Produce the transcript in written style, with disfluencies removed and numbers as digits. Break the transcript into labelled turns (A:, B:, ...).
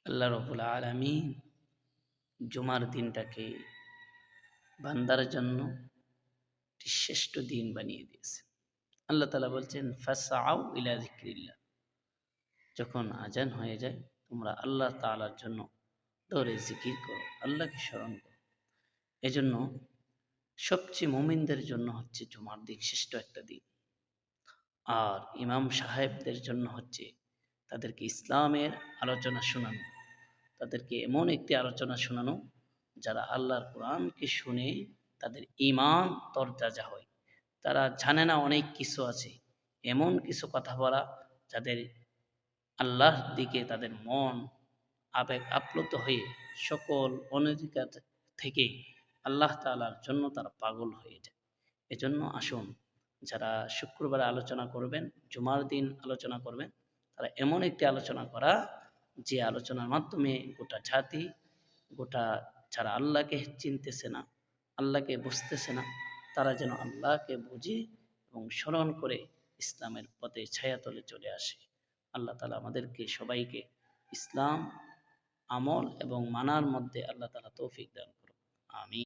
A: আল্লাহ রাব্বুল আলামিন জুমার দিনটাকে বান্দার জন্য একটি শ্রেষ্ঠ দিন বানিয়ে দিয়েছেন। আল্লাহ তাআলা বলছেন, ফাসআউ ইলা যিকরিল্লাহ। যখন আজান হয়ে যায় তোমরা আল্লাহ তাআলার জন্য দৌড়ে জিকির করো, আল্লাহকে স্মরণ করো। এজন্য সবচেয়ে মুমিনদের জন্য হচ্ছে জুমার দিন শ্রেষ্ঠ একটা দিন। আর ইমাম সাহেবদের জন্য হচ্ছে তাদেরকে ইসলামের আলোচনা শোনানো, তাদেরকে এমন একটি আলোচনা শোনানো যারা আল্লাহর কোরআনকে শুনে তাদের ঈমান তরতাজা হয়। তারা জানে না অনেক কিছু আছে, এমন কিছু কথা বলা যাদের আল্লাহর দিকে তাদের মন আবেগ আপ্লুত হয়ে সকল অনধিকার থেকে আল্লাহ তাআলার জন্য তারা পাগল হয়ে যায়। এজন্য আসুন, যারা শুক্রবারে আলোচনা করবেন, জুমার দিন আলোচনা করবেন, তারা এমন একটি আলোচনা করা যে আলোচনার মাধ্যমে গোটা জাতি, গোটা যারা আল্লাহকে চিনতেছে না, আল্লাহকে বুঝতেছে না, তারা যেন আল্লাহকে বুঝে এবং স্মরণ করে ইসলামের পথে ছায়াতলে চলে আসে। আল্লাহ তাআলা আমাদেরকে সবাইকে ইসলাম আমল এবং মানার মধ্যে আল্লাহ তাআলা তৌফিক দান করুন। আমিন।